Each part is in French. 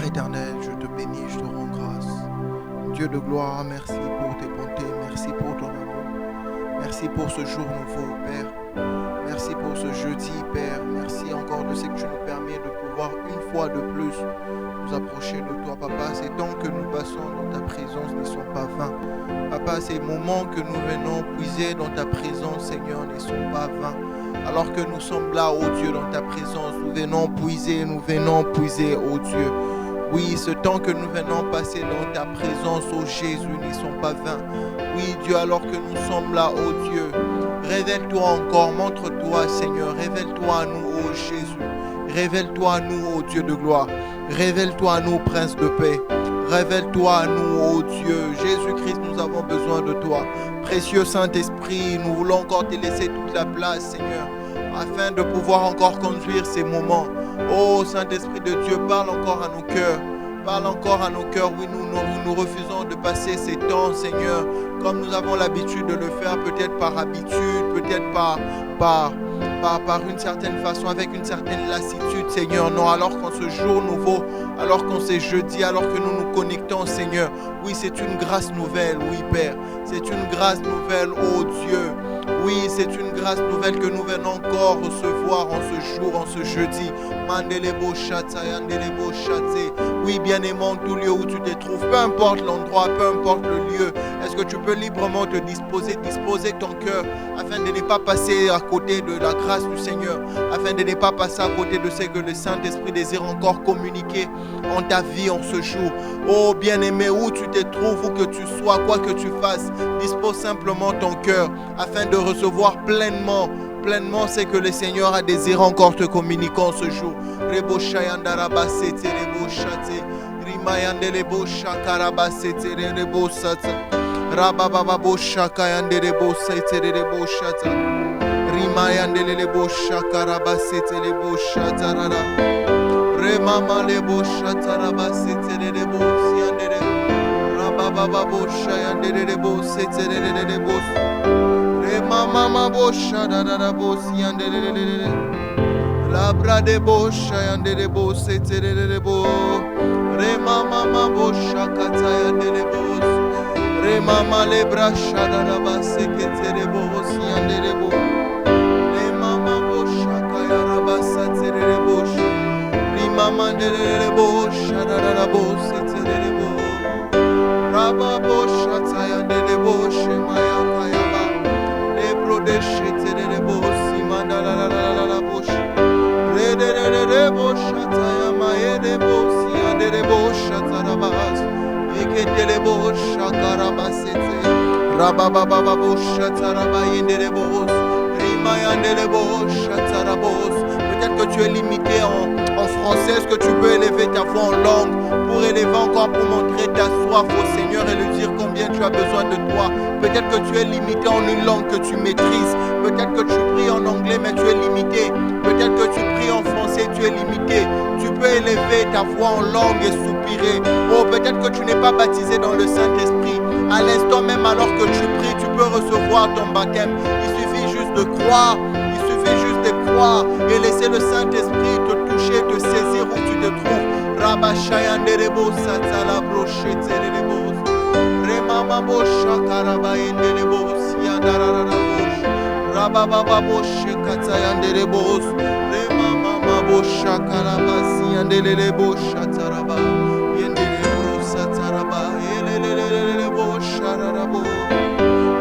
Père éternel, je te bénis, je te rends grâce. Dieu de gloire, merci pour tes bontés, merci pour ton amour. Merci pour ce jour nouveau, Père. Merci pour ce jeudi, Père. Merci encore de ce que tu nous permets de pouvoir une fois de plus nous approcher de toi, Papa. Ces temps que nous passons dans ta présence ne sont pas vains. Papa, ces moments que nous venons puiser dans ta présence, Seigneur, ne sont pas vains. Alors que nous sommes là, ô Dieu, dans ta présence, nous venons puiser, ô Dieu. Oui, ce temps que nous venons passer dans ta présence, ô Jésus, ne sont pas vains. Oui, Dieu, alors que nous sommes là, ô Dieu, révèle-toi encore, montre-toi, Seigneur, révèle-toi à nous, ô Jésus. Révèle-toi à nous, ô Dieu de gloire. Révèle-toi à nous, Prince de paix. Révèle-toi à nous, ô Dieu. Jésus-Christ, nous avons besoin de toi. Précieux Saint-Esprit, nous voulons encore te laisser toute la place, Seigneur, afin de pouvoir encore conduire ces moments. Oh Saint-Esprit de Dieu, parle encore à nos cœurs. Parle encore à nos cœurs. Oui, nous refusons de passer ces temps, Seigneur, comme nous avons l'habitude de le faire, peut-être par habitude, peut-être par une certaine façon, avec une certaine lassitude, Seigneur. Non, alors qu'en ce jour nouveau, alors qu'en ce jeudi, alors que nous nous connectons, Seigneur, oui, c'est une grâce nouvelle, oui, Père. C'est une grâce nouvelle, oh Dieu. Oui, c'est une grâce nouvelle que nous venons encore recevoir en ce jour, en ce jeudi. Oui, bien-aimé, en tout lieu où tu te trouves, peu importe l'endroit, peu importe le lieu, est-ce que tu peux librement te disposer ton cœur afin de ne pas passer à côté de la grâce du Seigneur, afin de ne pas passer à côté de ce que le Saint-Esprit désire encore communiquer en ta vie en ce jour. Oh bien-aimé, où tu te trouves, où que tu sois, quoi que tu fasses, dispose simplement ton cœur afin de recevoir pleinement ce que le Seigneur a désiré encore te communiquer en ce jour. Mama bosha da da da bosi yande de labra de bosha yande de bosi tere de bo re mama bosha kata yande de bos re mama le brasha da da basi tere bosi yande de bo re mama bosha kaya rabasa tere de bosh re mama de bosha da da bosi tere de bo raba bosha ta yande de bosh maya kaya de shete de bosi mandala la la bosh re de boshata ya maye de bosi ande de boshata rabas ekete de boshaka rabasete rababa boshata rabaye de bos rimaya de boshata rabos. Peut-être que tu es limité en français, est-ce que tu peux élever ta voix en langue pour élever encore, pour montrer ta soif au Seigneur et lui dire combien tu as besoin de toi. Peut-être que tu es limité en une langue que tu maîtrises. Peut-être que tu pries en anglais mais tu es limité. Peut-être que tu pries en français, tu es limité. Tu peux élever ta voix en langue et soupirer. Oh, peut-être que tu n'es pas baptisé dans le Saint-Esprit. À l'instant même alors que tu pries, tu peux recevoir ton baptême. Il suffit juste de croire. Croire et laisser le Saint-Esprit te toucher, te saisir où tu te trouves. Rabashayanderebo satala brochetterebo. Remama bosha karabayenderebo siandararabos. Rababa boshe katayanderebo. Remama bosha karabasianderebo shataraba. Yenderebo sataraba. Elelelelebo shararabo.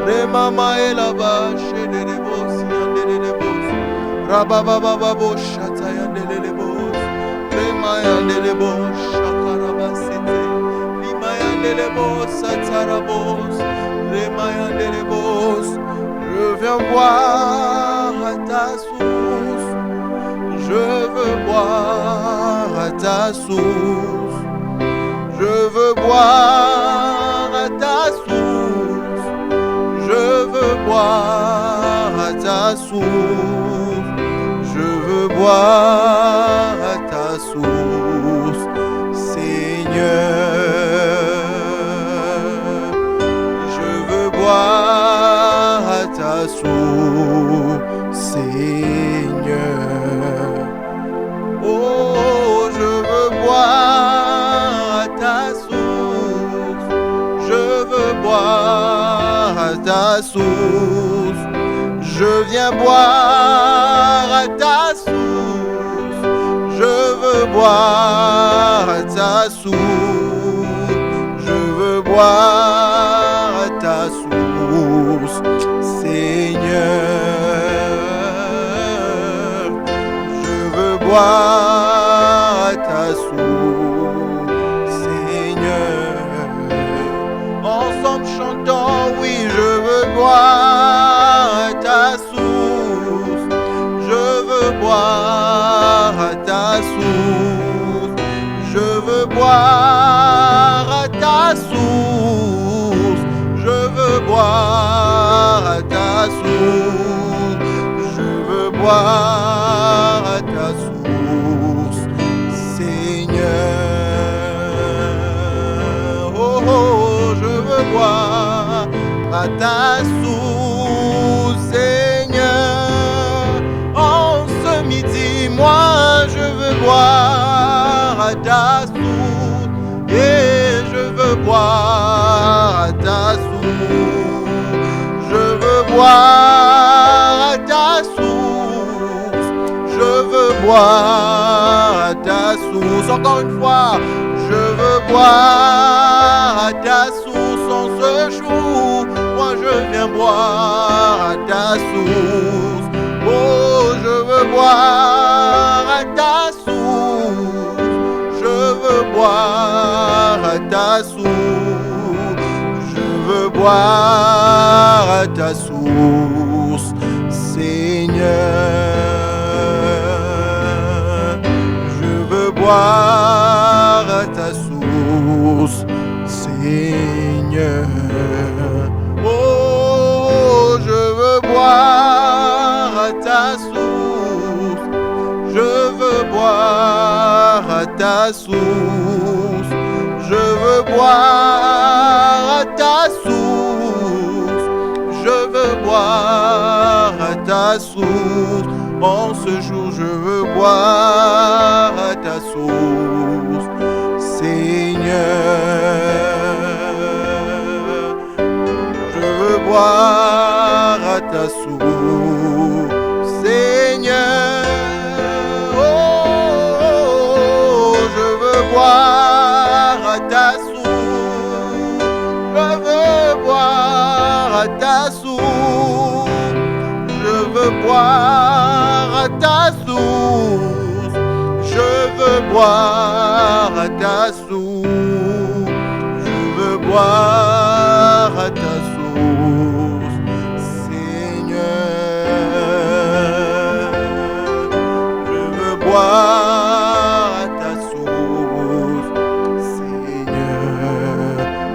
Remama elaba shederebo sianderebo. Rababa bosha tayandelebo, remayandelebo shakarabasete, limayandelebo satarabos, remayandelebo. Je viens boire à ta source, je veux boire à ta source, je veux boire à ta source, je veux boire à ta source. Je veux boire à ta source, Seigneur. Je veux boire à ta source, Seigneur. Oh, je veux boire source. Je viens boire à ta source. Je veux boire à ta source. Je veux boire à ta source, Seigneur. Je veux boire à ta source, Seigneur. Ensemble chantons, oui, je veux boire à ta source. Je veux boire à ta source. Je veux boire à ta source. Je veux boire à ta source. Je veux boire à ta source, Seigneur. Oh, oh, je veux boire à ta source, Seigneur. En ce midi, moi, je veux boire à ta source. Et je veux boire à ta source. Je veux boire à ta source. Je veux boire à ta source. Encore une fois, je veux boire à ta source en ce jour. Moi je viens boire à ta source. Oh, je veux boire à ta source. Je veux boire à ta source. Je veux boire à ta source, Seigneur. Je veux boire à ta source, Seigneur. Oh, je veux boire à ta source. Je veux boire à ta source. Je veux boire à ta source. Je veux boire à ta source. En ce jour, je veux boire à ta source, Seigneur. Je veux boire à ta source, Seigneur. Oh, je veux boire à ta source. Je veux boire à ta source. Je veux boire à ta source. Je veux boire à ta source. Je veux boire à ta source, Seigneur. Je veux boire à ta source, Seigneur.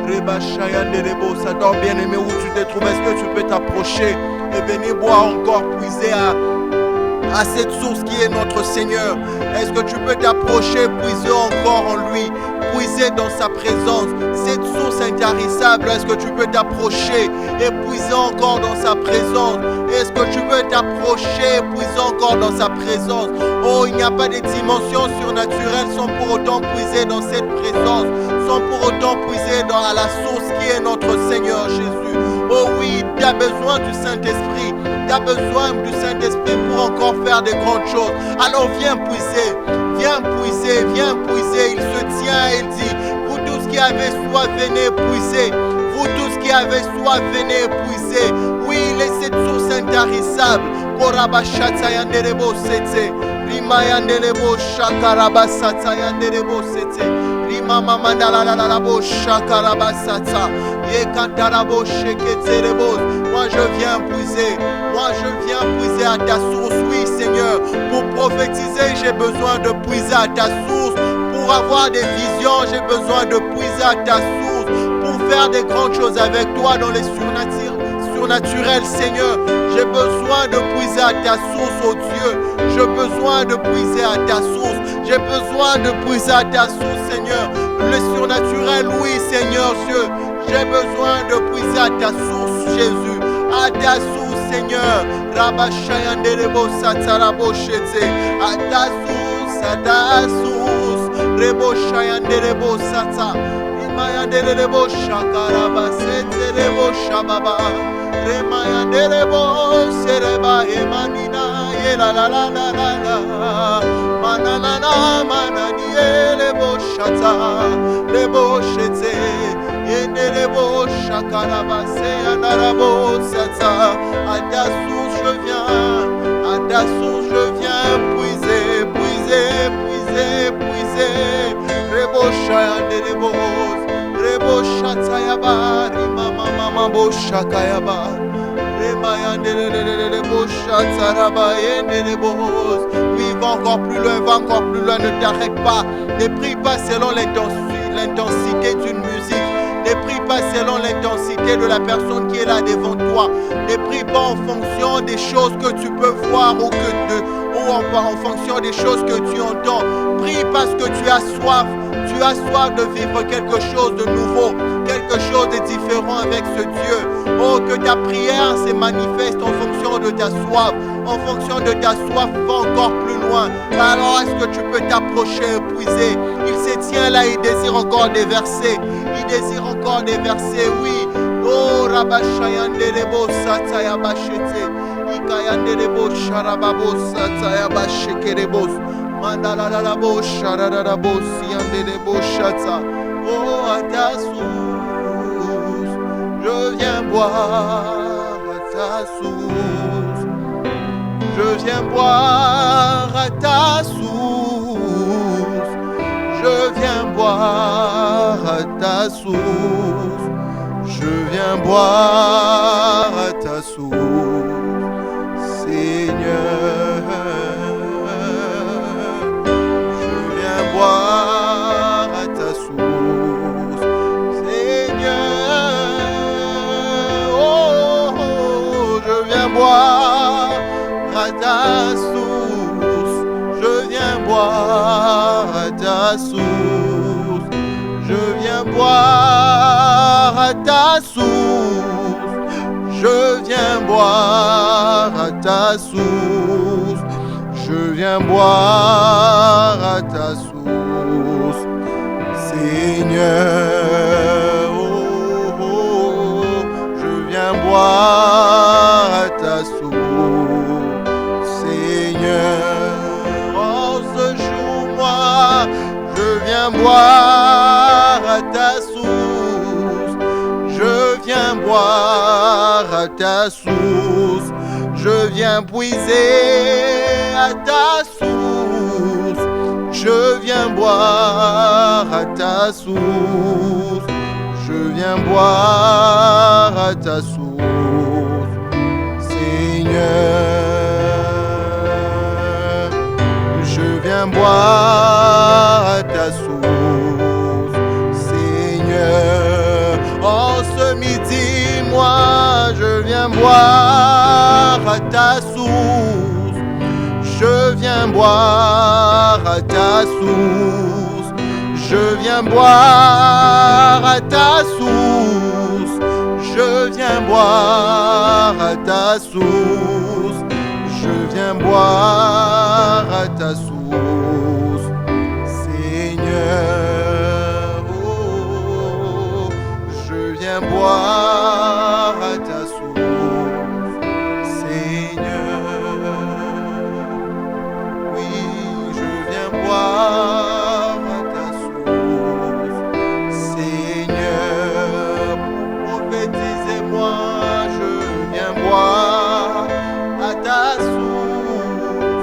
Reba Shayande Rebo, Satan bien-aimé, où tu te trouves, est-ce que tu peux t'approcher et venir boire encore, puiser à cette source qui est notre Seigneur? Est-ce que tu peux t'approcher, puiser encore en lui, puiser dans sa présence, cette source intarissable? Est-ce que tu peux t'approcher et puiser encore dans sa présence? Est-ce que tu peux t'approcher et puiser encore dans sa présence? Oh, il n'y a pas de dimension surnaturelle sans pour autant puiser dans cette présence, sans pour autant puiser dans la source qui est notre Seigneur Jésus. Oh oui, tu as besoin du Saint-Esprit. Tu as besoin du Saint-Esprit pour encore faire de grandes choses. Alors viens puiser, viens puiser, viens puiser. Il se tient et il dit, vous tous qui avez soif, venez puiser. Vous tous qui avez soif, venez puiser. Oui, il est cette source intarissable. Korabashata yanderebo sete. Rima yanderebo shakarabasata yanderebo sete. Rima mamandala la la la bo shakarabasata. Yekantarabo sheketerebo. Moi je viens puiser. Moi je viens puiser à ta source. Oui Seigneur, pour prophétiser, j'ai besoin de puiser à ta source. Pour avoir des visions, j'ai besoin de puiser à ta source. Pour faire des grandes choses avec toi dans les surnaturels, Seigneur. J'ai besoin de puiser à ta source, oh Dieu. J'ai besoin de puiser à ta source. J'ai besoin de puiser à ta source, Seigneur. Le surnaturel, oui, Seigneur Dieu. J'ai besoin de puiser à ta source, Jésus. À ta source, Seigneur. Rabashayanderebo satarabo shete. À ta source, à ta source. Rebo shayanderebo sata. Imayanderebo shakaraba sete rebo shababa. Remayanderebo sereba emanina yela la la la la la. Mananana mananielebo shata lebo shete yendelebo shakarabase andarabo sata. À ta source je viens, à ta source je viens puiser, puiser, puiser, puiser. Rebo shayanderebo rebo shatayaba mama mama bo shakayaba. Oui, va encore plus loin, va encore plus loin, ne t'arrête pas. Ne prie pas selon l'intensité d'une musique. Ne prie pas selon l'intensité de la personne qui est là devant toi. Ne prie pas en fonction des choses que tu peux voir ou en fonction des choses que tu entends. Prie parce que tu as soif. Tu as soif de vivre quelque chose de nouveau, quelque chose de différent avec ce Dieu. Oh, que ta prière se manifeste en fonction de ta soif. En fonction de ta soif, va encore plus loin. Alors, est-ce que tu peux t'approcher et puiser? Il se tient là, il désire encore des versets. Il désire encore des versets, oui. Oh, Rabashayanderebo Sataya Bashete. Ikayanderebo Sharababo Sataya Bashekerebos. Mandala la bo sharada la bo siande de bo chata. Oh, à ta source, je viens boire à ta source. Je viens boire à ta source. Je viens boire à ta source. Je viens boire à ta source, Seigneur. Boire à ta source, Seigneur. Oh, oh, je viens boire à ta source. Je viens boire à ta source. Je viens boire à ta source. Je viens boire à ta source. Je viens boire à ta source. Seigneur, oh, oh, je viens boire à ta source, Seigneur. En ce jour, moi, je viens boire à ta source. Je viens boire à ta source. Je viens puiser à ta source. Je viens boire à ta source. Je viens boire à ta source, Seigneur. Je viens boire à ta source, Seigneur. En ce midi, moi, je viens boire à ta source. Je viens boire à ta source. Je viens boire à ta source. Je viens boire à ta source. Je viens boire à ta source, Seigneur. Oh, je viens boire à ta source, Seigneur. Oui, je viens boire à ta source, Seigneur. Pour prophétiser moi, je viens boire à ta source.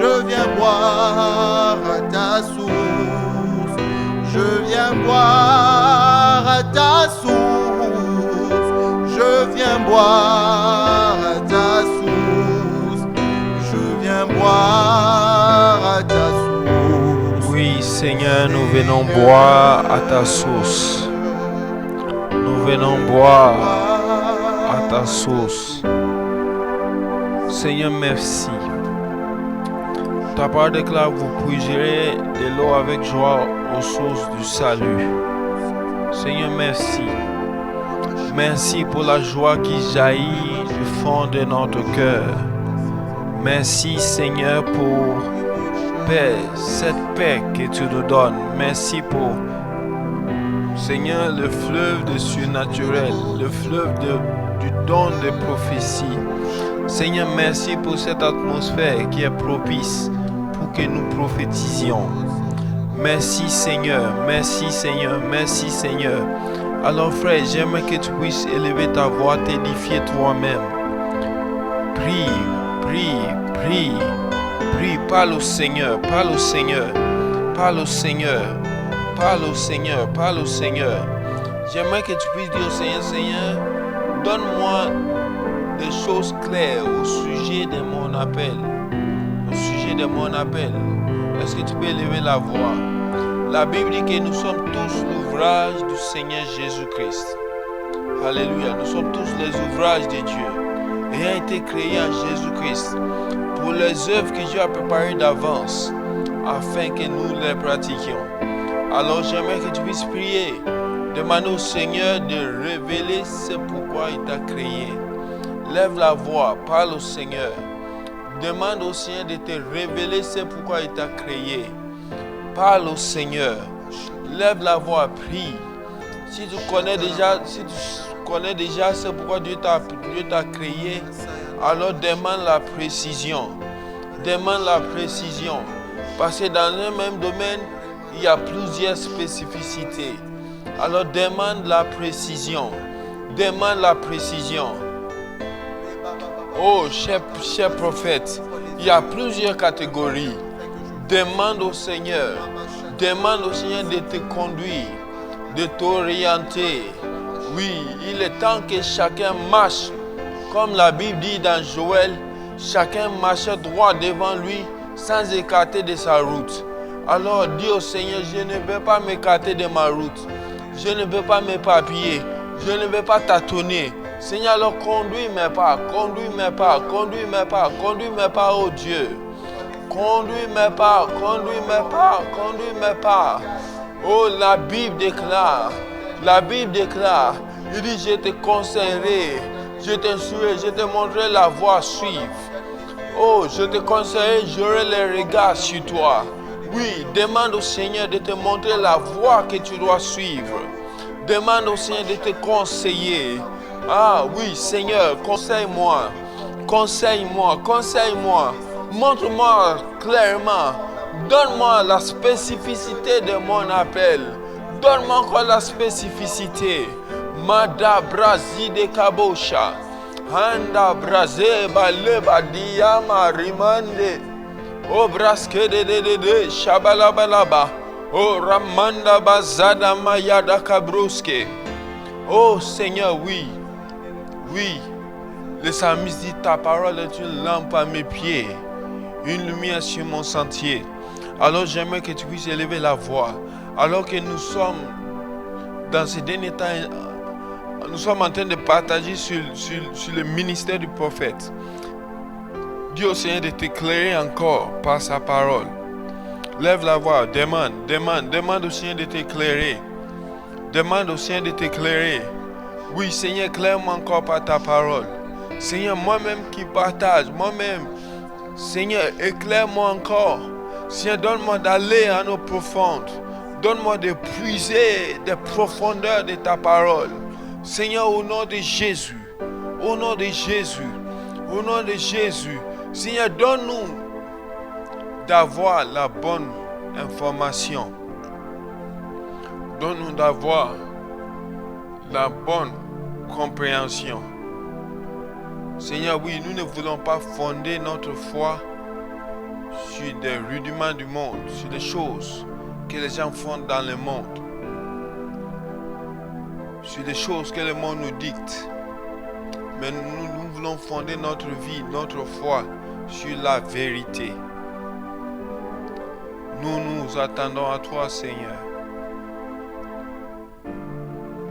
Je viens boire à ta source. Je viens boire à ta source. Je viens boire à ta source. Je viens boire à ta source. Oui, Seigneur, nous venons boire à ta source. Nous venons boire à ta source. Seigneur, merci. Ta parole déclare, vous puiserez de l'eau avec joie aux sources du salut. Seigneur, merci. Merci pour la joie qui jaillit du fond de notre cœur. Merci, Seigneur, pour paix, cette paix que tu nous donnes. Merci pour, Seigneur, le fleuve du surnaturel, le fleuve du du don de prophétie. Seigneur, merci pour cette atmosphère qui est propice pour que nous prophétisions. Merci Seigneur, merci Seigneur, merci Seigneur. Alors frère, j'aimerais que tu puisses élever ta voix, t'édifier toi-même. Prie, prie, prie, prie, parle au Seigneur, parle au Seigneur, parle au Seigneur, parle au Seigneur, parle au Seigneur. J'aimerais que tu puisses dire au Seigneur, Seigneur, donne-moi des choses claires au sujet de mon appel. Au sujet de mon appel. Est-ce que tu peux élever la voix? La Bible dit que nous sommes tous l'ouvrage du Seigneur Jésus-Christ. Alléluia. Nous sommes tous les ouvrages de Dieu, ayant été créés en Jésus-Christ pour les œuvres que Dieu a préparées d'avance afin que nous les pratiquions. Alors j'aimerais que tu puisses prier. Demande au Seigneur de révéler ce pourquoi il t'a créé. Lève la voix, parle au Seigneur. Demande au Seigneur de te révéler ce pourquoi il t'a créé. Parle au Seigneur. Lève la voix, prie. Si tu connais déjà ce pourquoi Dieu t'a créé, alors demande la précision. Demande la précision. Parce que dans un même domaine, il y a plusieurs spécificités. Alors demande la précision. Demande la précision. Oh, cher prophète, il y a plusieurs catégories. Demande au Seigneur de te conduire, de t'orienter. Oui, il est temps que chacun marche, comme la Bible dit dans Joël, chacun marche droit devant lui sans écarter de sa route. Alors dis au Seigneur, je ne vais pas m'écarter de ma route, je ne vais pas m'éparpiller, je ne vais pas tâtonner. Seigneur, alors conduis mes pas, conduis mes pas, conduis mes pas, conduis mes pas, oh Dieu. Conduis mes pas, conduis mes pas, conduis mes pas. Oh, la Bible déclare, il dit, je te conseillerai, je t'instruirai, je te montrerai la voie à suivre. Oh, je te conseillerai, j'aurai les regards sur toi. Oui, demande au Seigneur de te montrer la voie que tu dois suivre. Demande au Seigneur de te conseiller. Ah oui, Seigneur, conseille-moi, conseille-moi, conseille-moi. Montre-moi clairement. Donne-moi la spécificité de mon appel. Donne-moi encore la spécificité. Mada Brazi de Kabosha. Handa Brazeba Leba Diama Rimande. O Braske de Shabalabalaba. O Ramanda Bazada Mayada Kabruske. Oh Seigneur, oui. Oui. Le psalmiste dit, ta parole est une lampe à mes pieds, une lumière sur mon sentier. Alors j'aimerais que tu puisses élever la voix. Alors que nous sommes dans ces derniers temps, nous sommes en train de partager sur le ministère du prophète. Dis au Seigneur de t'éclairer encore par sa parole. Lève la voix, demande au Seigneur de t'éclairer. Demande au Seigneur de t'éclairer. Oui, Seigneur, éclaire-moi encore par ta parole. Seigneur, moi-même qui partage, moi-même, Seigneur, éclaire-moi encore. Seigneur, donne-moi d'aller en eau profonde. Donne-moi de puiser des profondeurs de ta parole. Seigneur, au nom de Jésus, au nom de Jésus, au nom de Jésus, Seigneur, donne-nous d'avoir la bonne information. Donne-nous d'avoir la bonne compréhension. Seigneur, oui, nous ne voulons pas fonder notre foi sur des rudiments du monde, sur des choses que les gens font dans le monde, sur des choses que le monde nous dicte. Mais nous voulons fonder notre vie, notre foi sur la vérité. Nous attendons à toi, Seigneur.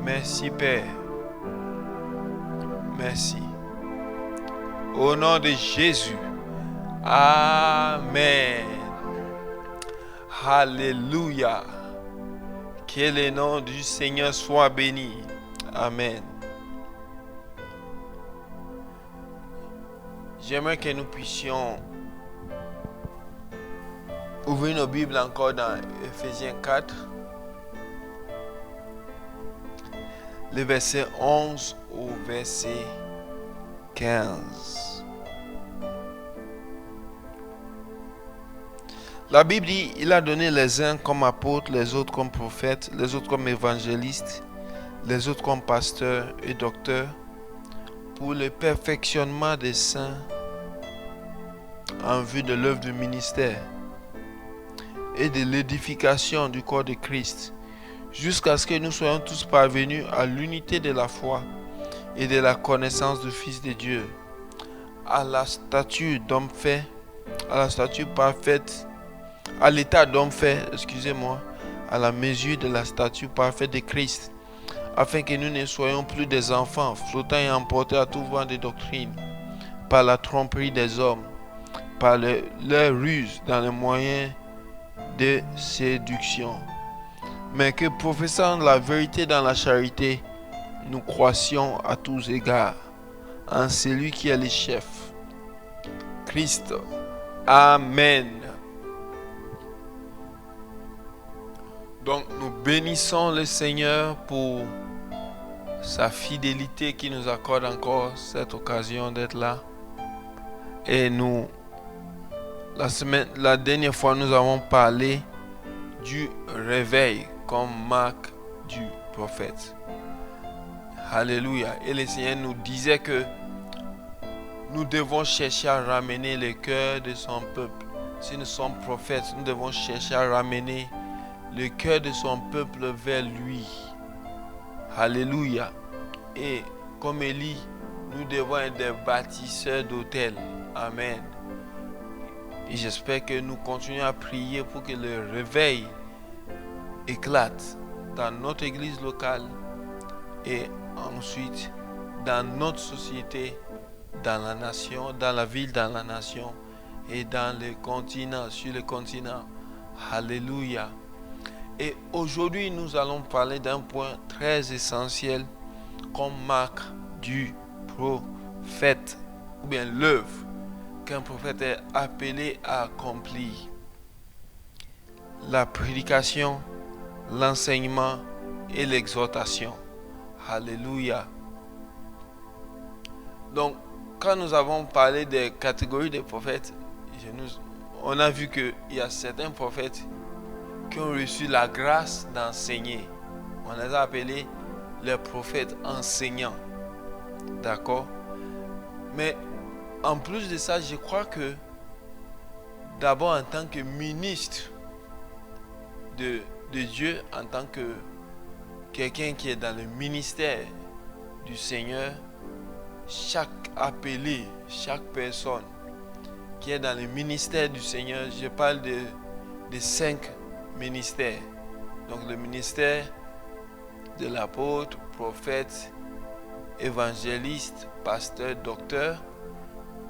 Merci, Père. Merci. Au nom de Jésus. Amen. Alléluia. Que le nom du Seigneur soit béni. Amen. J'aimerais que nous puissions ouvrir nos Bibles encore dans Ephésiens 4. Le verset 11 au verset 15. La Bible dit, il a donné les uns comme apôtres, les autres comme prophètes, les autres comme évangélistes, les autres comme pasteurs et docteurs, pour le perfectionnement des saints en vue de l'œuvre du ministère et de l'édification du corps de Christ, jusqu'à ce que nous soyons tous parvenus à l'unité de la foi et de la connaissance du Fils de Dieu, à la stature d'homme fait, à la stature parfaite, à l'état d'homme fait, à la mesure de la stature parfaite de Christ, afin que nous ne soyons plus des enfants flottants et emportés à tout vent de doctrine, par la tromperie des hommes, par leur ruse dans les moyens de séduction, mais que professant la vérité dans la charité, nous croissions à tous égards en celui qui est le chef, Christ. Amen. Donc nous bénissons le Seigneur pour sa fidélité qui nous accorde encore cette occasion d'être là. Et la dernière fois, nous avons parlé du réveil comme marque du prophète. Alléluia. Et le Seigneur nous disait que nous devons chercher à ramener le cœur de son peuple. Si nous sommes prophètes, nous devons chercher à ramener le cœur de son peuple vers lui. Alléluia. Et comme Élie, nous devons être des bâtisseurs d'autels. Amen. Et j'espère que nous continuons à prier pour que le réveil éclate dans notre église locale et ensuite dans notre société, dans la nation, dans la ville, dans la nation et dans le continent, sur le continent. Alléluia. Et aujourd'hui, nous allons parler d'un point très essentiel comme marque du prophète, ou bien l'œuvre qu'un prophète est appelé à accomplir. La prédication, l'enseignement et l'exhortation. Alléluia. Donc, quand nous avons parlé des catégories des prophètes, on a vu qu'il y a certains prophètes qui ont reçu la grâce d'enseigner. On les a appelés les prophètes enseignants. D'accord? Mais en plus de ça, je crois que d'abord en tant que ministre de Dieu, en tant que quelqu'un qui est dans le ministère du Seigneur, chaque appelé, chaque personne qui est dans le ministère du Seigneur, je parle de 5 ministères. Donc le ministère de l'apôtre, prophète, évangéliste, pasteur, docteur.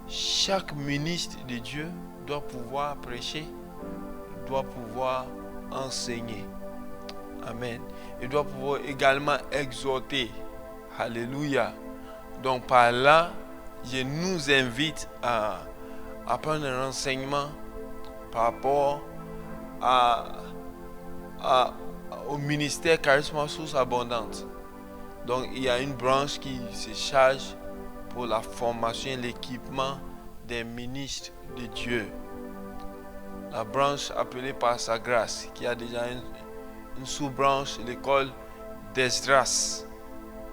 Chaque ministre de Dieu doit pouvoir prêcher, doit pouvoir enseigner. Amen. Il doit pouvoir également exhorter. Alléluia. Donc par là, je nous invite à prendre un renseignement par rapport au ministère Charisme Source Abondante. Donc il y a une branche qui se charge pour la formation et l'équipement des ministres de Dieu. La branche appelée par sa grâce, qui a déjà une sous-branche, l'école d'Esdras.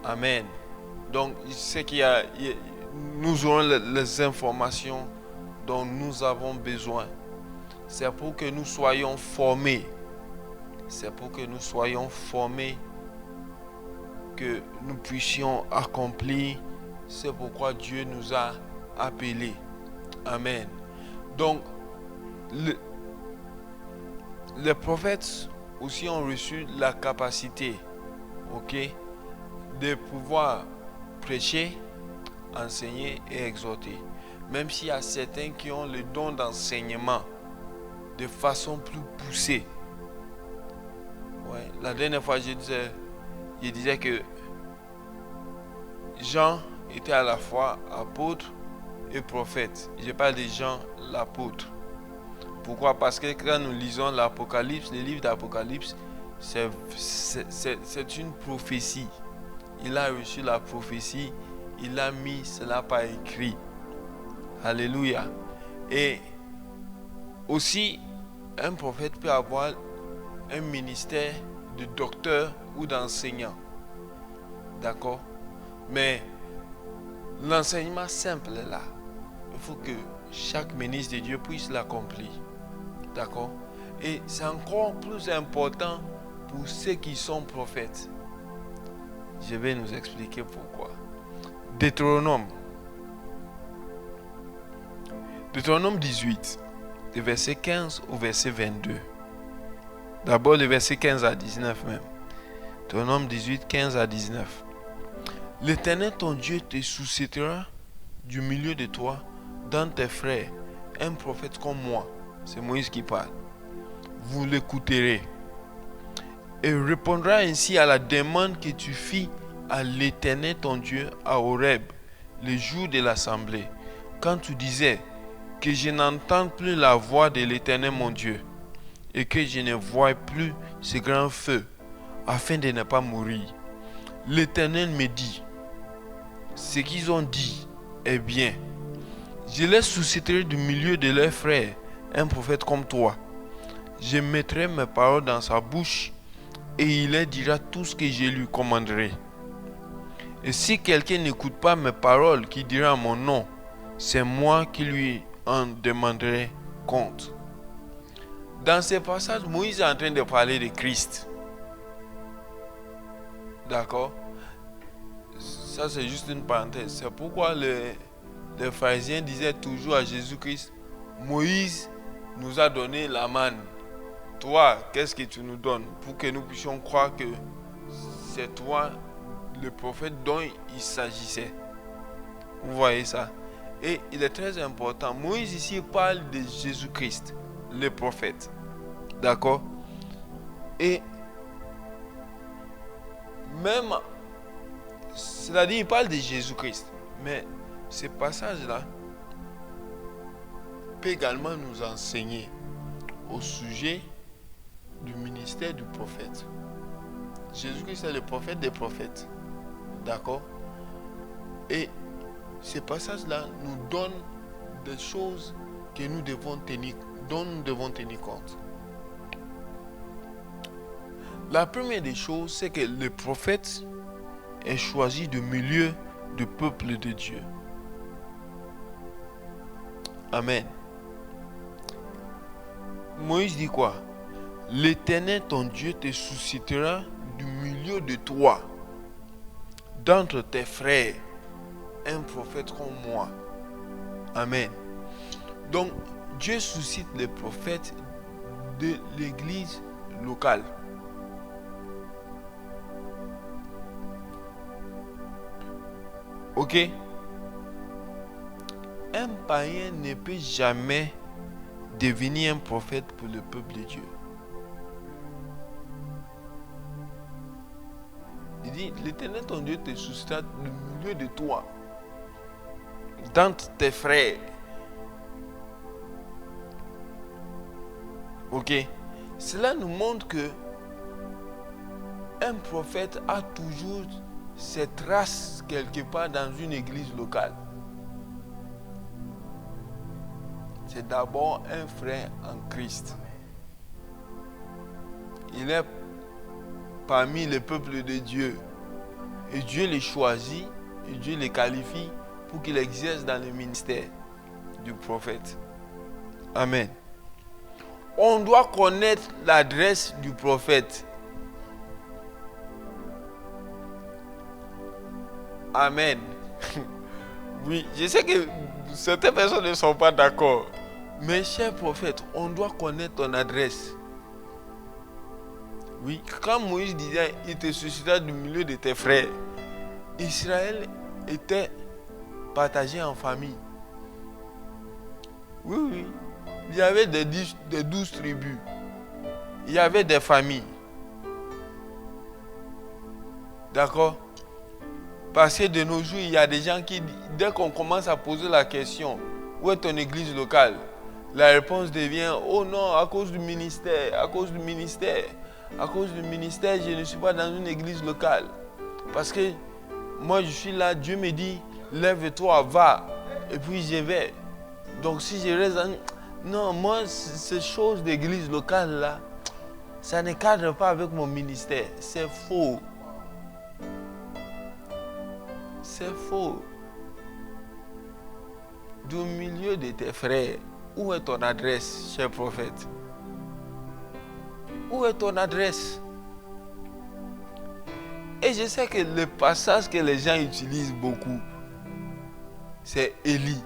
Amen. Donc, c'est nous aurons les informations dont nous avons besoin. C'est pour que nous soyons formés. C'est pour que nous soyons formés, que nous puissions accomplir. C'est pourquoi Dieu nous a appelés. Amen. Donc, les prophètes aussi ont reçu la capacité, de pouvoir prêcher, enseigner et exhorter. Même s'il y a certains qui ont le don d'enseignement de façon plus poussée. Ouais. La dernière fois, je disais que Jean était à la fois apôtre et prophète. Je parle de Jean l'apôtre. Pourquoi? Parce que quand nous lisons l'Apocalypse, le livre d'Apocalypse, c'est une prophétie. Il a reçu la prophétie il a mis cela par écrit. Alléluia. Et aussi, un prophète peut avoir un ministère de docteur ou d'enseignant. D'accord? Mais l'enseignement simple est là. Il faut que chaque ministre de Dieu puisse l'accomplir. D'accord? Et c'est encore plus important pour ceux qui sont prophètes. Je vais nous expliquer pourquoi. Deutéronome 18, le verset 15 au verset 22. D'abord le verset 15 à 19 même. Deutéronome 18, 15 à 19. L'Éternel ton Dieu te suscitera du milieu de toi, dans tes frères, un prophète comme moi. C'est Moïse qui parle. Vous l'écouterez. Et répondra ainsi à la demande que tu fis à l'Éternel ton Dieu à Horeb, le jour de l'assemblée, quand tu disais que je n'entende plus la voix de l'Éternel mon Dieu, et que je ne vois plus ce grand feu, afin de ne pas mourir. L'Éternel me dit, ce qu'ils ont dit est bien. Je les susciterai du milieu de leurs frères, un prophète comme toi. Je mettrai mes paroles dans sa bouche, et il leur dira tout ce que je lui commanderai. Et si quelqu'un n'écoute pas mes paroles qui dira en mon nom, c'est moi qui lui en demanderai compte. Dans ce passage, Moïse est en train de parler de Christ. D'accord? Ça, c'est juste une parenthèse. C'est pourquoi les pharisiens disaient toujours à Jésus-Christ, Moïse nous a donné la manne. Toi, qu'est-ce que tu nous donnes pour que nous puissions croire que c'est toi le prophète dont il s'agissait? Vous voyez ça? Et il est très important. Moïse ici parle de Jésus-Christ, le prophète. D'accord? Et même, c'est-à-dire, il parle de Jésus-Christ. Mais ce passage-là peut également nous enseigner au sujet du ministère du prophète. Jésus-Christ est le prophète des prophètes. D'accord? Et ce passage-là nous donne des choses que nous devons tenir, dont nous devons tenir compte. La première des choses, c'est que le prophète est choisi du milieu du peuple de Dieu. Amen. Moïse dit quoi? L'Éternel ton Dieu te suscitera du milieu de toi, d'entre tes frères, un prophète comme moi. Amen. Donc, Dieu suscite les prophètes de l'église locale. Ok? Un païen ne peut jamais devenir un prophète pour le peuple de Dieu. Il dit, l'Éternel ton Dieu te suscitera du milieu de toi, d'entre tes frères. Ok? Cela nous montre que un prophète a toujours ses traces quelque part dans une église locale. C'est d'abord un frère en Christ. Il est parmi le peuple de Dieu. Et Dieu les choisit, et Dieu les qualifie pour qu'il exerce dans le ministère du prophète. Amen. On doit connaître l'adresse du prophète. Amen. Oui, je sais que certaines personnes ne sont pas d'accord. Mais cher prophète, on doit connaître ton adresse. Oui, quand Moïse disait, il te suscitera du milieu de tes frères, Israël était partagé en famille. Oui, oui. Il y avait des 12 tribus. Il y avait des familles. D'accord? Parce que de nos jours, il y a des gens qui, dès qu'on commence à poser la question, où est ton église locale? La réponse devient, oh non, à cause du ministère, à cause du ministère. À cause du ministère, je ne suis pas dans une église locale. Parce que Moi, je suis là, Dieu me dit, lève-toi, va. Et puis, je vais. Donc, si je reste... Non, moi, ces choses d'église locale, là, ça ne cadre pas avec mon ministère. C'est faux. C'est faux. Du milieu de tes frères, où est ton adresse, cher prophète? Où est ton adresse? Et je sais que le passage que les gens utilisent beaucoup, c'est Élie.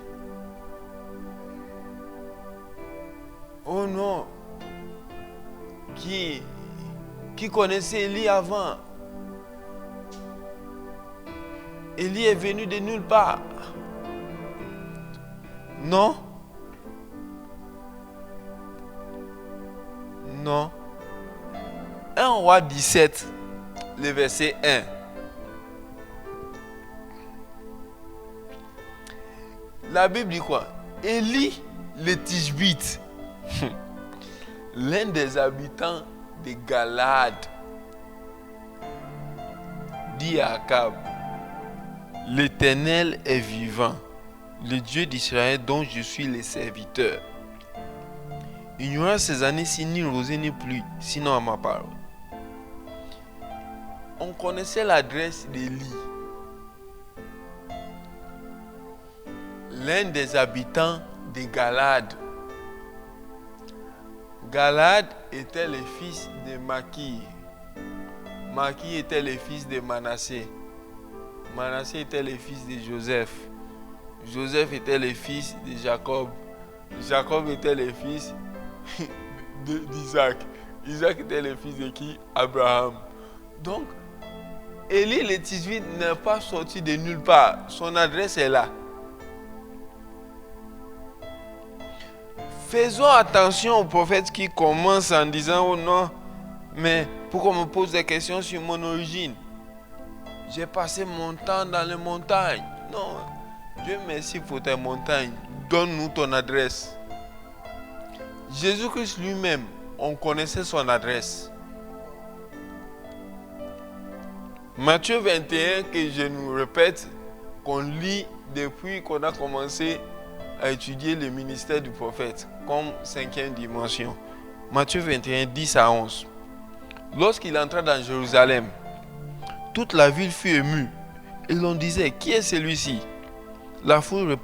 Oh non! Qui connaissait Élie avant? Élie est venu de nulle part. Non? Non. 1 Roi 17, le verset 1. La Bible dit quoi? Élie le Tishbite, l'un des habitants de Galade, dit à Akab, l'Éternel est vivant, le Dieu d'Israël dont je suis le serviteur. Il n'y aura ces années-ci ni rosée ni pluie, sinon à ma parole. On connaissait l'adresse d'Élie, l'un des habitants de Galade. Galade était le fils de Maki. Maki était le fils de Manassé. Manassé était le fils de Joseph. Joseph était le fils de Jacob. Jacob était le fils d'Isaac. Isaac était le fils de qui? Abraham. Donc, Élie le Tishbite n'est pas sorti de nulle part. Son adresse est là. Faisons attention aux prophètes qui commencent en disant « Oh non, mais pourquoi on me pose des questions sur mon origine? J'ai passé mon temps dans les montagnes. » Non, Dieu merci pour tes montagnes. Donne-nous ton adresse. Jésus-Christ lui-même, on connaissait son adresse. Matthieu 21, que je nous répète, qu'on lit depuis qu'on a commencé à étudier le ministère du prophète comme 5e dimension. Matthieu 21, 10 à 11. Lorsqu'il entra dans Jérusalem, toute la ville fut émue et l'on disait, qui est celui-ci? La foule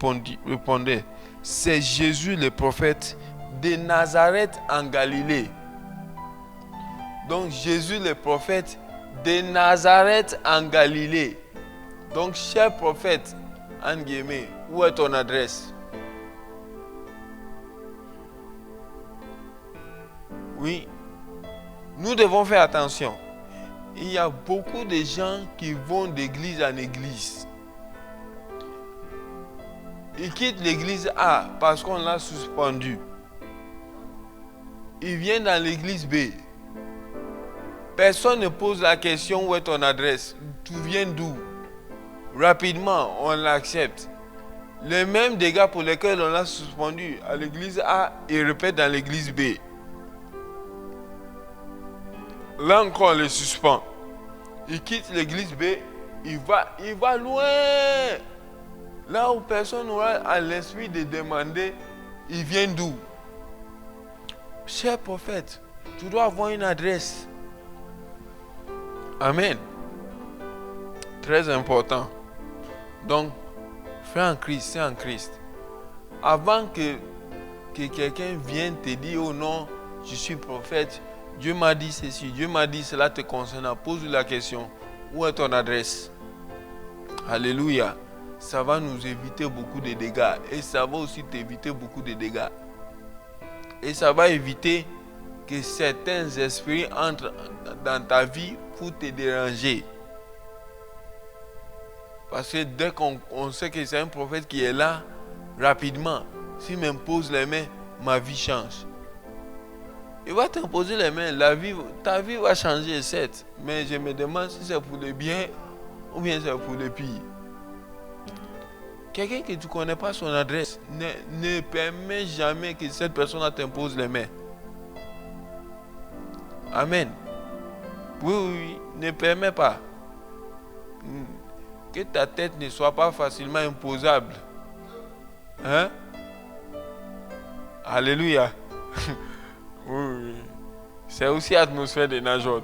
répondait, c'est Jésus le prophète de Nazareth en Galilée. Donc Jésus le prophète de Nazareth en Galilée. Donc cher prophète, en guillemets, où est ton adresse? Oui, nous devons faire attention. Il y a beaucoup de gens qui vont d'église en église. Ils quittent l'église A parce qu'on l'a suspendu. Ils viennent dans l'église B. Personne ne pose la question où est ton adresse. Tu viens d'où? Rapidement, on l'accepte. Les mêmes dégâts pour lesquels on l'a suspendu à l'église A, ils répètent dans l'église B. Là encore, on le suspend. Il quitte l'église B, il va loin. Là où personne n'aura à l'esprit de demander, il vient d'où? Cher prophète, tu dois avoir une adresse. Amen. Très important. Donc, frère en Christ, c'est en Christ. Avant que quelqu'un vienne te dire, oh non, je suis prophète, Dieu m'a dit ceci, Dieu m'a dit cela te concernant, pose-lui la question, où est ton adresse? Alléluia. Ça va nous éviter beaucoup de dégâts et ça va aussi t'éviter beaucoup de dégâts. Et ça va éviter que certains esprits entrent dans ta vie pour te déranger. Parce que dès qu'on sait que c'est un prophète qui est là, rapidement, s'il m'impose les mains, ma vie change. Il va t'imposer les mains, ta vie va changer, certes. Mais je me demande si c'est pour le bien ou bien c'est pour le pire. Quelqu'un que tu ne connais pas son adresse, ne permet jamais que cette personne t'impose les mains. Amen. Oui, ne permet pas. Que ta tête ne soit pas facilement imposable. Hein? Alléluia. Oui. C'est aussi l'atmosphère de Najot.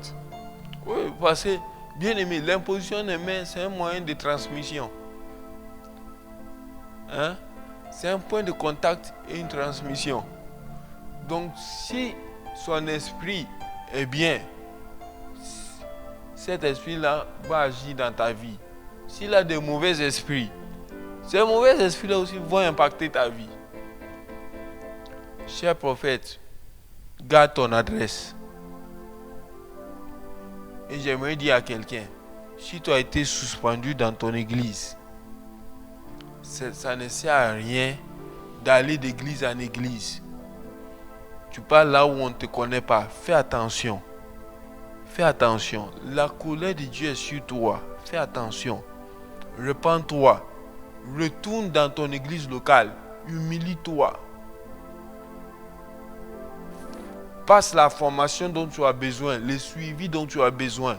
Oui, parce que, bien aimé, l'imposition des mains, c'est un moyen de transmission. Hein? C'est un point de contact et une transmission. Donc, si son esprit est bien, cet esprit-là va agir dans ta vie. S'il a de mauvais esprits, ces mauvais esprits-là aussi vont impacter ta vie. Cher prophète, garde ton adresse. Et j'aimerais dire à quelqu'un, si tu as été suspendu dans ton église, ça ne sert à rien d'aller d'église en église. Tu pars là où on ne te connaît pas. Fais attention. Fais attention. La colère de Dieu est sur toi. Fais attention. Repends-toi. Retourne dans ton église locale. Humilie-toi. Passe la formation dont tu as besoin, le suivi dont tu as besoin.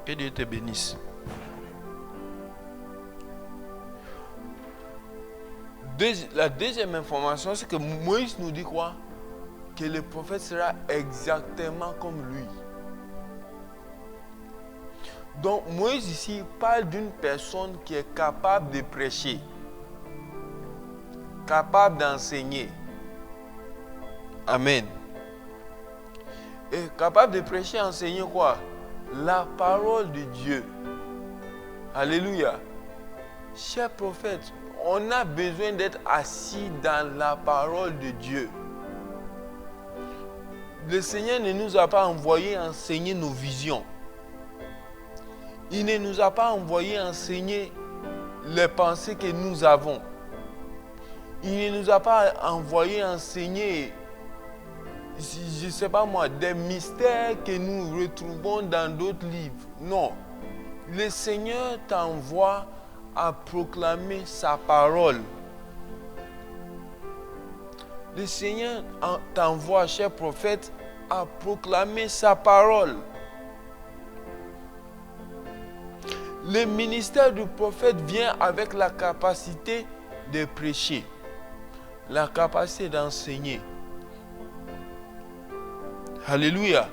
Que Dieu te bénisse. La deuxième information, c'est que Moïse nous dit quoi? Que le prophète sera exactement comme lui. Donc Moïse ici parle d'une personne qui est capable de prêcher, capable d'enseigner. Amen. Et capable de prêcher, enseigner quoi? La parole de Dieu. Alléluia. Cher prophète, on a besoin d'être assis dans la parole de Dieu. Le Seigneur ne nous a pas envoyé enseigner nos visions. Il ne nous a pas envoyé enseigner les pensées que nous avons. Il ne nous a pas envoyé enseigner, je ne sais pas moi, des mystères que nous retrouvons dans d'autres livres. Non. Le Seigneur t'envoie à proclamer sa parole. Le Seigneur t'envoie, cher prophète, à proclamer sa parole. Le ministère du prophète vient avec la capacité de prêcher, la capacité d'enseigner. Alléluia.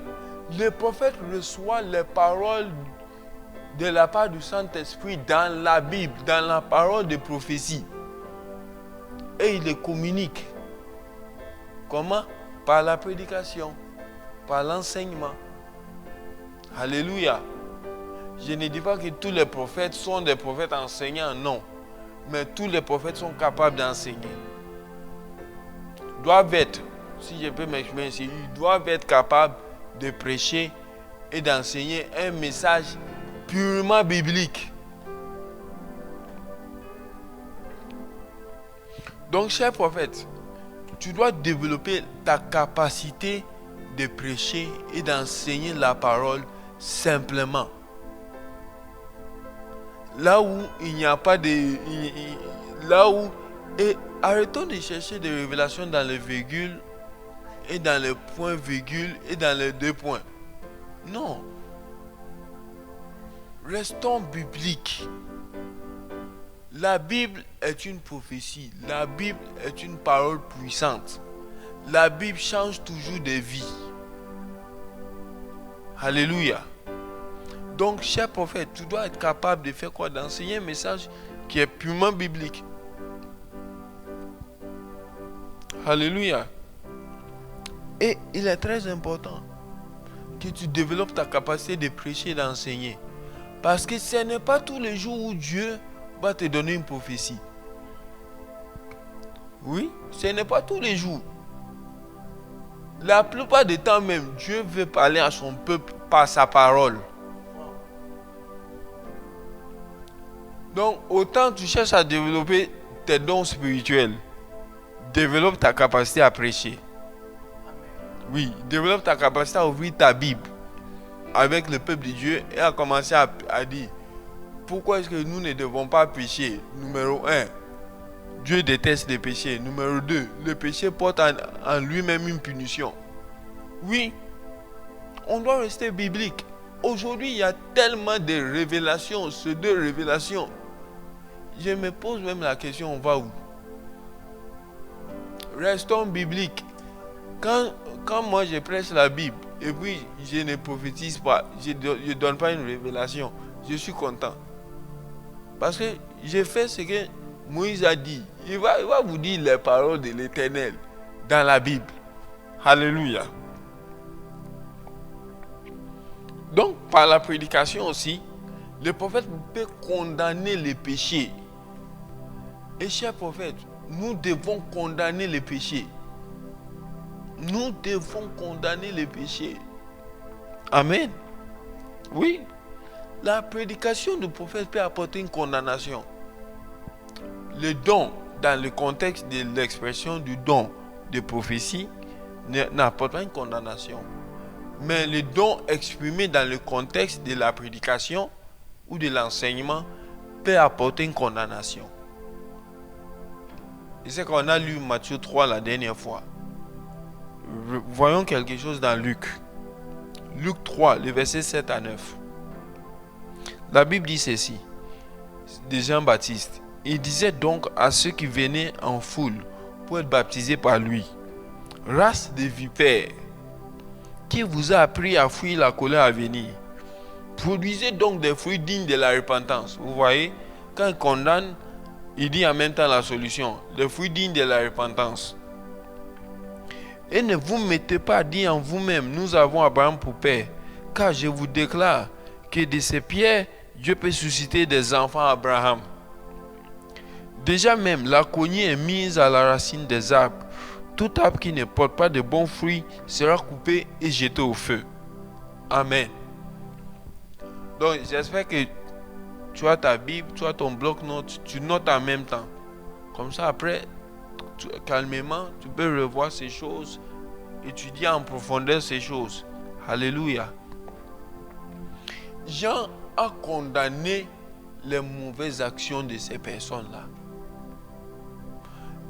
Le prophète reçoit les paroles de la part du Saint-Esprit dans la Bible, dans la parole de prophétie. Et il les communique. Comment? Par la prédication, par l'enseignement. Alléluia. Je ne dis pas que tous les prophètes sont des prophètes enseignants, non. Mais tous les prophètes sont capables d'enseigner. Doivent être, si je peux m'exprimer ainsi, ils doivent être capables de prêcher et d'enseigner un message purement biblique. Donc, cher prophète, tu dois développer ta capacité de prêcher et d'enseigner la parole simplement. Là où il n'y a pas de... Là où... Et arrêtons de chercher des révélations dans les virgules et dans les points-virgules et dans les deux points. Non. Restons bibliques. La Bible est une prophétie. La Bible est une parole puissante. La Bible change toujours de vie. Alléluia. Donc, cher prophète, tu dois être capable de faire quoi? D'enseigner un message qui est purement biblique. Alléluia. Et il est très important que tu développes ta capacité de prêcher et d'enseigner. Parce que ce n'est pas tous les jours où Dieu va te donner une prophétie. Oui, ce n'est pas tous les jours. La plupart du temps même, Dieu veut parler à son peuple par sa parole. Donc, autant tu cherches à développer tes dons spirituels, développe ta capacité à prêcher. Oui, développe ta capacité à ouvrir ta Bible avec le peuple de Dieu et à commencer à dire pourquoi est-ce que nous ne devons pas pécher. Numéro 1, Dieu déteste les péchés. Numéro 2, le péché porte en lui-même une punition. Oui, on doit rester biblique. Aujourd'hui, il y a tellement de révélations, ces deux révélations. Je me pose même la question, on va où? Restons bibliques. Quand moi je prêche la Bible et puis je ne prophétise pas, je ne donne pas une révélation, je suis content. Parce que j'ai fait ce que Moïse a dit. Il va vous dire les paroles de l'Éternel dans la Bible. Alléluia. Donc, par la prédication aussi, le prophète peut condamner les péchés. Et chers prophètes, nous devons condamner les péchés. Nous devons condamner les péchés. Amen. Oui. La prédication du prophète peut apporter une condamnation. Le don, dans le contexte de l'expression du don de prophétie, n'apporte pas une condamnation. Mais le don exprimé dans le contexte de la prédication ou de l'enseignement peut apporter une condamnation. Et c'est qu'on a lu Matthieu 3 la dernière fois. Voyons quelque chose dans Luc. Luc 3, les versets 7 à 9. La Bible dit ceci, de Jean-Baptiste. Il disait donc à ceux qui venaient en foule pour être baptisés par lui: race de vipères, qui vous a appris à fuir la colère à venir? Produisez donc des fruits dignes de la repentance. Vous voyez, quand il condamne, il dit en même temps la solution, des fruits dignes de la repentance. Et ne vous mettez pas à dire en vous-même, nous avons Abraham pour père, car je vous déclare que de ces pierres, Dieu peut susciter des enfants à Abraham. Déjà même, la cognée est mise à la racine des arbres. Tout arbre qui ne porte pas de bons fruits sera coupé et jeté au feu. Amen. Donc, j'espère que tu as ta Bible, tu as ton bloc-notes, tu notes en même temps. Comme ça, après, calmement, tu peux revoir ces choses, étudier en profondeur ces choses. Alléluia. Jean a condamné les mauvaises actions de ces personnes-là.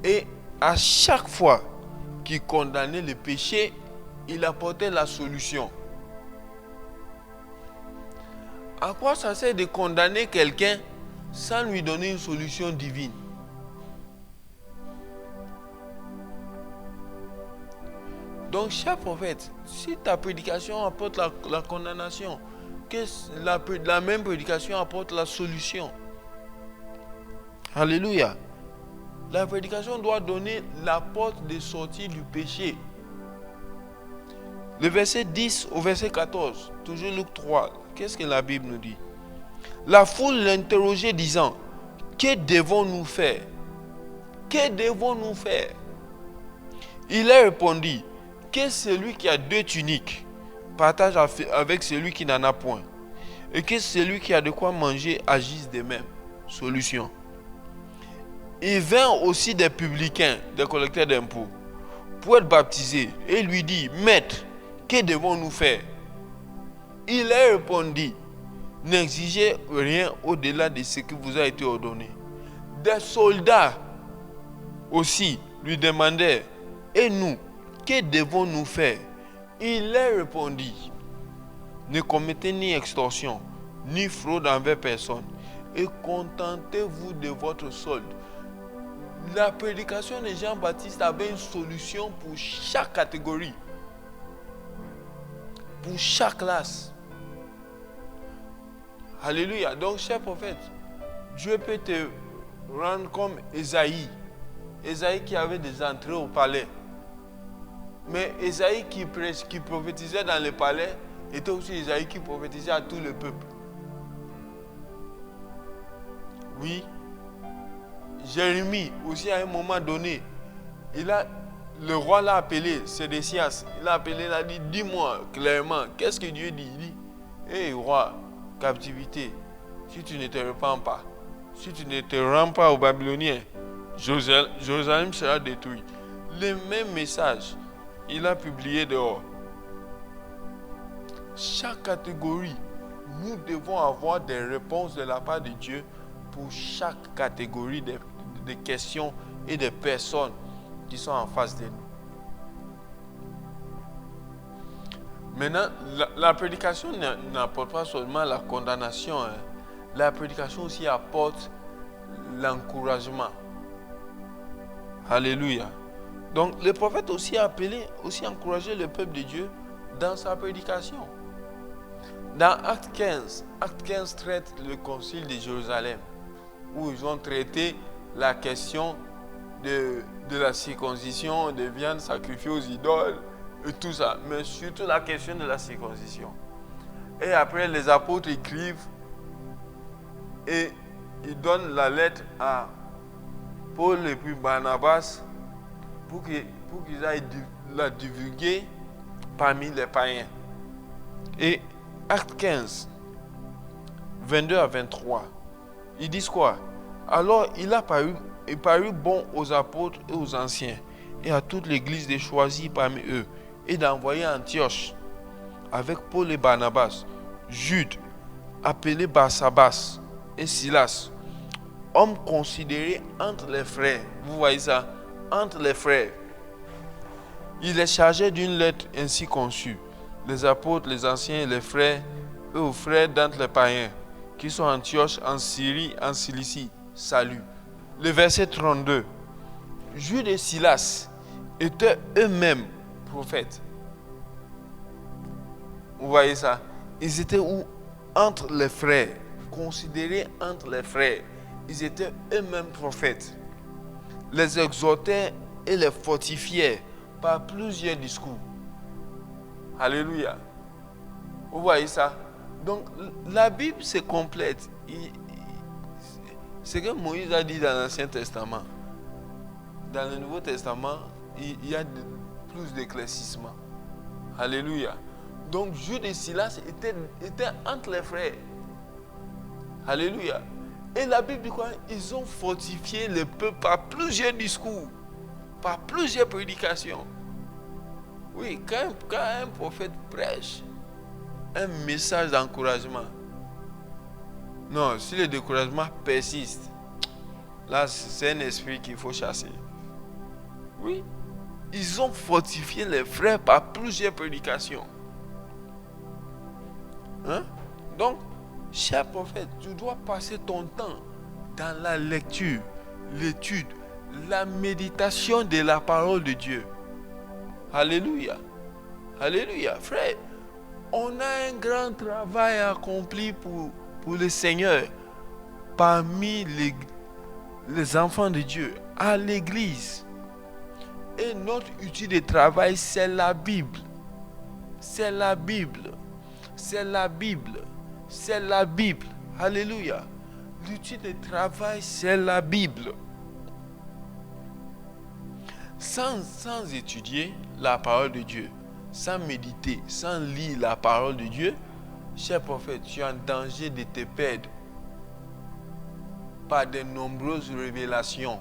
Et à chaque fois qu'il condamnait le péché, il apportait la solution. À quoi ça sert de condamner quelqu'un sans lui donner une solution divine? Donc, cher prophète, si ta prédication apporte la condamnation, que la même prédication apporte la solution. Alléluia. La prédication doit donner la porte de sortie du péché. Le verset 10 au verset 14, toujours Luc 3, qu'est-ce que la Bible nous dit? La foule l'interrogeait disant: que devons-nous faire? Que devons-nous faire? Il leur répondit: que celui qui a 2 tuniques partage avec celui qui n'en a point, et que celui qui a de quoi manger agisse de même. Solution. Il vint aussi des publicains, des collecteurs d'impôts, pour être baptisés, et lui dit: Maître, que devons-nous faire? Il leur répondit: n'exigez rien au-delà de ce qui vous a été ordonné. Des soldats aussi lui demandèrent: et nous, que devons-nous faire? Il leur répondit: ne commettez ni extorsion, ni fraude envers personne, et contentez-vous de votre solde. La prédication de Jean-Baptiste avait une solution pour chaque catégorie, pour chaque classe. Alléluia. Donc, cher prophète, Dieu peut te rendre comme Ésaïe. Ésaïe qui avait des entrées au palais. Mais Ésaïe qui prophétisait dans le palais était aussi Ésaïe qui prophétisait à tout le peuple. Oui. Jérémie aussi à un moment donné, le roi l'a appelé, Sédécias. Il l'a appelé, il a dit: dis-moi clairement, qu'est-ce que Dieu dit? Il dit: hé roi, captivité, si tu ne te repens pas, si tu ne te rends pas aux Babyloniens, Jérusalem sera détruit. Le même message, il a publié dehors. Chaque catégorie, nous devons avoir des réponses de la part de Dieu pour chaque catégorie de questions et de personnes qui sont en face de nous. Maintenant, la prédication n'apporte pas seulement la condamnation. Hein. La prédication aussi apporte l'encouragement. Alléluia. Donc, le prophète aussi a appelé, aussi encouragé le peuple de Dieu dans sa prédication. Dans Acte 15 traite le concile de Jérusalem, où ils ont traité la question de la circoncision, des viandes sacrifiées aux idoles, et tout ça, mais surtout la question de la circoncision. Et après, les apôtres écrivent et ils donnent la lettre à Paul et puis Barnabas pour qu'ils aillent la divulguer parmi les païens. Et Acte 15, 22 à 23, ils disent quoi? Alors il parut bon aux apôtres et aux anciens et à toute l'église de choisir parmi eux et d'envoyer à Antioche avec Paul et Barnabas, Jude, appelé Barsabas, et Silas, hommes considérés entre les frères. Vous voyez ça? Entre les frères. Il les chargeait d'une lettre ainsi conçue. Les apôtres, les anciens et les frères, et aux frères d'entre les païens, qui sont à Antioche, en Syrie, en Cilicie, salut. Le verset 32. Jude et Silas étaient eux-mêmes prophètes. Vous voyez ça? Ils étaient où? Entre les frères. Considérés entre les frères. Ils étaient eux-mêmes prophètes. Les exhortaient et les fortifiaient par plusieurs discours. Alléluia. Vous voyez ça? Donc, la Bible, c'est complète. Ce que Moïse a dit dans l'Ancien Testament, dans le Nouveau Testament, il y a plus d'éclaircissement. Alléluia. Donc, Jude et Silas étaient entre les frères. Alléluia. Et la Bible dit quoi? Ils ont fortifié le peuple par plusieurs discours, par plusieurs prédications. Oui, quand un prophète prêche un message d'encouragement, non, si le découragement persiste, là, c'est un esprit qu'il faut chasser. Oui, ils ont fortifié les frères par plusieurs prédications. Hein? Donc, cher prophète, tu dois passer ton temps dans la lecture, l'étude, la méditation de la parole de Dieu. Alléluia. Alléluia. Frère, on a un grand travail accompli pour le Seigneur parmi les enfants de Dieu, à l'église. Et notre outil de travail, c'est la Bible. C'est la Bible. C'est la Bible. C'est la Bible. Alléluia. L'outil de travail, c'est la Bible. Sans étudier la parole de Dieu, sans méditer, sans lire la parole de Dieu, cher prophète, tu es en danger de te perdre par de nombreuses révélations.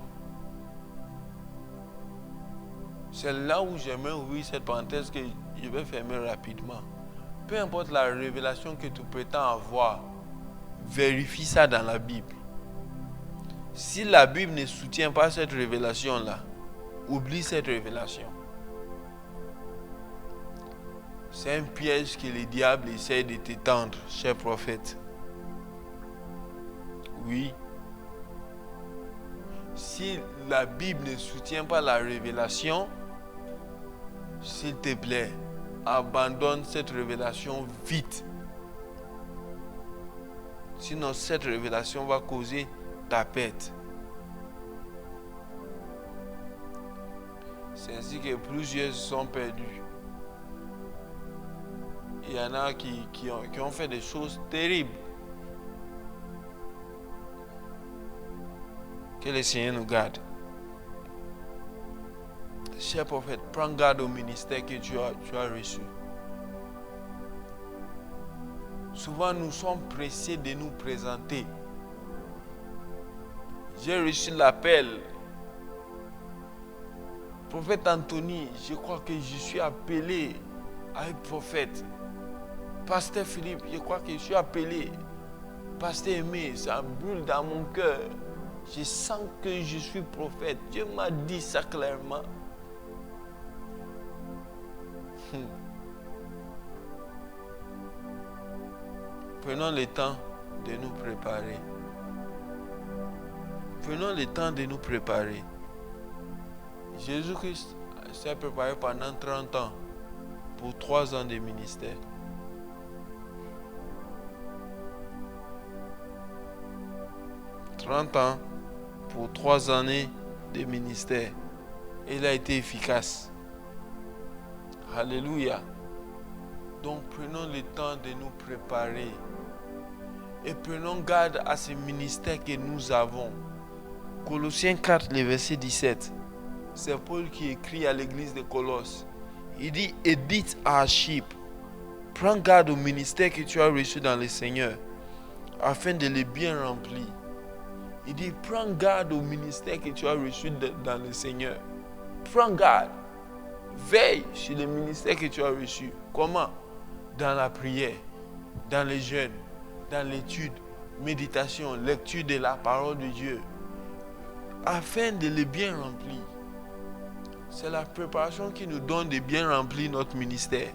C'est là où j'aimerais ouvrir cette parenthèse que je vais fermer rapidement. Peu importe la révélation que tu prétends avoir, vérifie ça dans la Bible. Si la Bible ne soutient pas cette révélation-là, oublie cette révélation. C'est un piège que le diable essaie de t'étendre, cher prophète. Oui. Si la Bible ne soutient pas la révélation, s'il te plaît, abandonne cette révélation vite. Sinon, cette révélation va causer ta perte. C'est ainsi que plusieurs sont perdus. Il y en a qui ont fait des choses terribles. Que le Seigneur nous garde. Cher prophète, prends garde au ministère que tu as reçu. Souvent, nous sommes pressés de nous présenter. J'ai reçu l'appel. Prophète Anthony, je crois que je suis appelé à être prophète. Pasteur Philippe, je crois que je suis appelé. Pasteur Aimé, ça brûle dans mon cœur. Je sens que je suis prophète. Dieu m'a dit ça clairement. Prenons le temps de nous préparer. Prenons le temps de nous préparer. Jésus-Christ s'est préparé pendant 30 ans pour 3 ans de ministère. « 30 ans pour 3 années de ministère. » Il a été efficace. Alléluia. Donc prenons le temps de nous préparer. Et prenons garde à ce ministère que nous avons. Colossiens 4, le verset 17. C'est Paul qui écrit à l'église de Colosse. Il dit, édite à Archip, prends garde au ministère que tu as reçu dans le Seigneur, afin de le bien remplir. Il dit, prends garde au ministère que tu as reçu dans le Seigneur. Prends garde. Veille sur le ministère que tu as reçu. Comment? Dans la prière, dans les jeûnes, dans l'étude, méditation, lecture de la parole de Dieu, afin de le bien remplir. C'est la préparation qui nous donne de bien remplir notre ministère.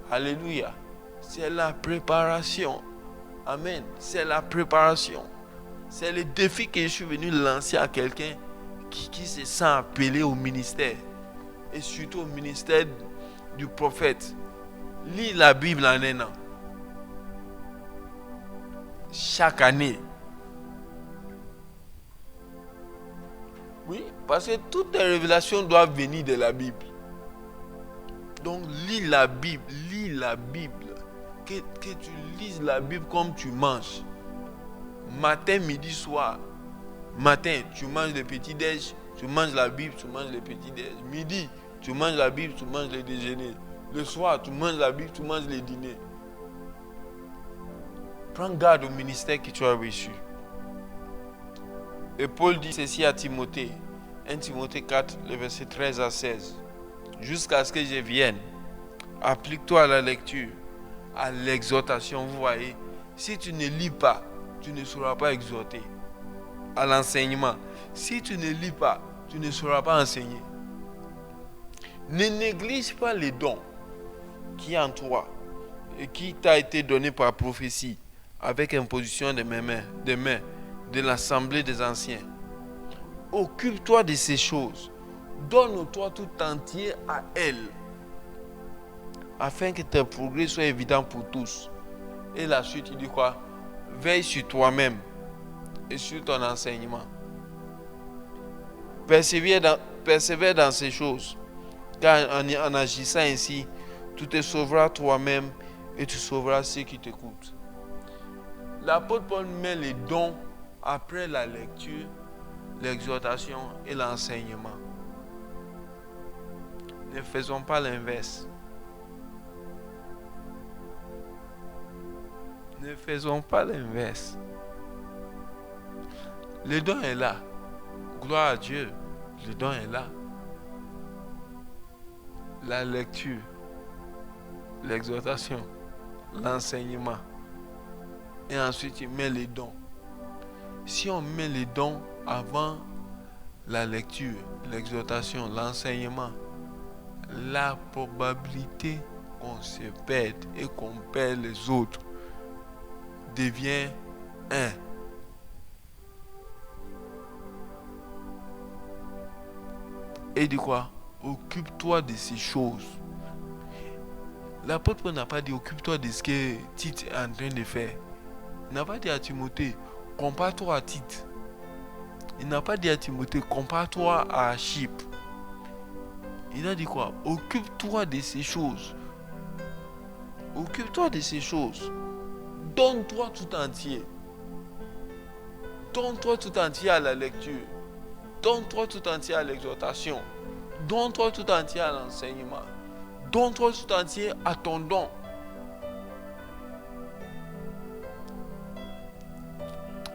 Alléluia. C'est la préparation. Amen. C'est la préparation. C'est le défi que je suis venu lancer à quelqu'un qui se sent appelé au ministère. Et surtout au ministère du prophète. Lis la Bible en un an. Chaque année. Oui, parce que toutes les révélations doivent venir de la Bible. Donc lis la Bible, lis la Bible. Que tu lises la Bible comme tu manges. Matin, midi, soir. Matin, tu manges le petit-déj, tu manges la Bible, tu manges le petit-déj. Midi, tu manges la Bible, tu manges le déjeuner. Le soir, tu manges la Bible, tu manges le dîner. Prends garde au ministère que tu as reçu. Et Paul dit ceci à Timothée, 1 Timothée 4, le verset 13 à 16. Jusqu'à ce que je vienne, applique-toi à la lecture, à l'exhortation. Vous voyez, si tu ne lis pas, tu ne sauras pas exhorter. À l'enseignement, si tu ne lis pas, tu ne sauras pas enseigner. Ne néglige pas les dons qui en toi et qui t'a été donné par prophétie, avec imposition de mes mains, de l'assemblée des anciens. Occupe-toi de ces choses. Donne-toi tout entier à elles, afin que tes progrès soient évidents pour tous. Et la suite, il dit quoi? Veille sur toi-même et sur ton enseignement. Persévère dans ces choses, car en agissant ainsi, tu te sauveras toi-même et tu sauveras ceux qui t'écoutent. L'apôtre Paul met les dons après la lecture, l'exhortation et l'enseignement. Ne faisons pas l'inverse. Ne faisons pas l'inverse. Le don est là. Gloire à Dieu. Le don est là. La lecture, l'exhortation, l'enseignement. Et ensuite, il met les dons. Si on met les dons avant la lecture, l'exhortation, l'enseignement, la probabilité qu'on se perde et qu'on perd les autres devient 1. Et dit quoi? Occupe-toi de ces choses. L'apôtre n'a pas dit occupe-toi de ce que Tite est en train de faire. Il n'a pas dit à Timothée compare-toi à Tite. Il n'a pas dit à Timothée compare-toi à Archip. Il a dit quoi? Occupe-toi de ces choses. Occupe-toi de ces choses. Donne-toi tout entier. Donne-toi tout entier à la lecture. Donne-toi tout entier à l'exhortation. Donne-toi tout entier à l'enseignement. Donne-toi tout entier à ton don.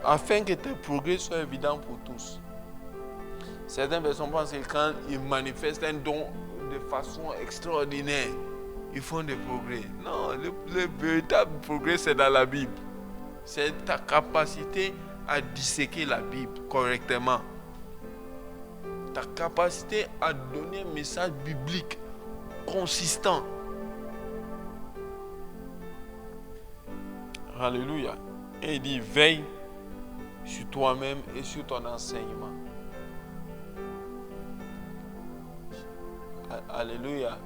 Afin que tes progrès soient évidents pour tous. Certaines personnes pensent que quand ils manifestent un don de façon extraordinaire, ils font des progrès. Non, le véritable progrès, c'est dans la Bible. C'est ta capacité à disséquer la Bible correctement. Ta capacité à donner un message biblique consistant. Alléluia. Et il dit, veille sur toi-même et sur ton enseignement. Alléluia.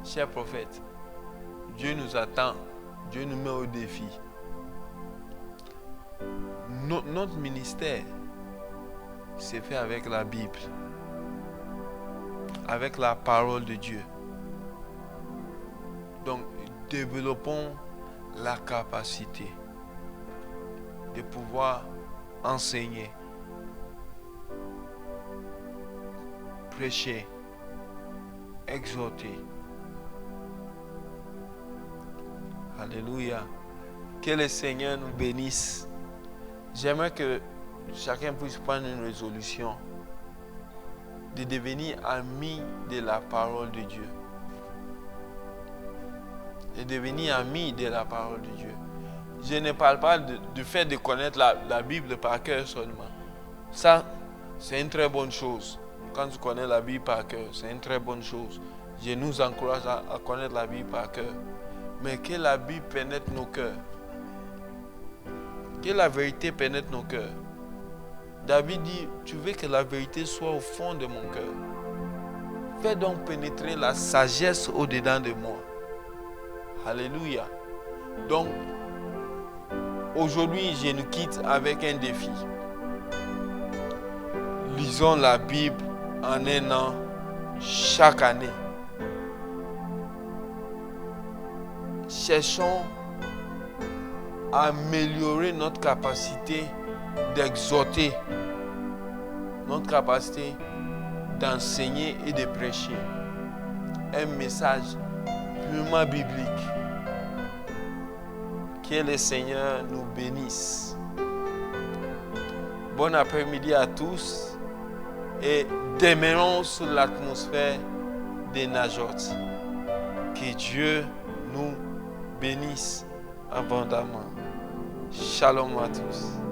Cher prophète, Dieu nous attend. Dieu nous met au défi. Notre ministère c'est fait avec la Bible, avec la parole de Dieu. Donc, développons la capacité de pouvoir enseigner, prêcher, exhorter. Alléluia. Que le Seigneur nous bénisse. J'aimerais que chacun puisse prendre une résolution de devenir ami de la parole de Dieu. De devenir ami de la parole de Dieu. Je ne parle pas du fait de connaître la Bible par cœur seulement. Ça, c'est une très bonne chose. Quand tu connais la Bible par cœur, c'est une très bonne chose. Je nous encourage à connaître la Bible par cœur. Mais que la Bible pénètre nos cœurs. Que la vérité pénètre nos cœurs. David dit, tu veux que la vérité soit au fond de mon cœur. Fais donc pénétrer la sagesse au-dedans de moi. Alléluia. Donc, aujourd'hui, je nous quitte avec un défi. Lisons la Bible en un an, chaque année. Cherchons à améliorer notre capacité d'exhorter, notre capacité d'enseigner et de prêcher un message purement biblique. Que le Seigneur nous bénisse. Bon après-midi à tous et demeurons sur l'atmosphère de Najot. Que Dieu nous bénisse abondamment. Shalom à tous.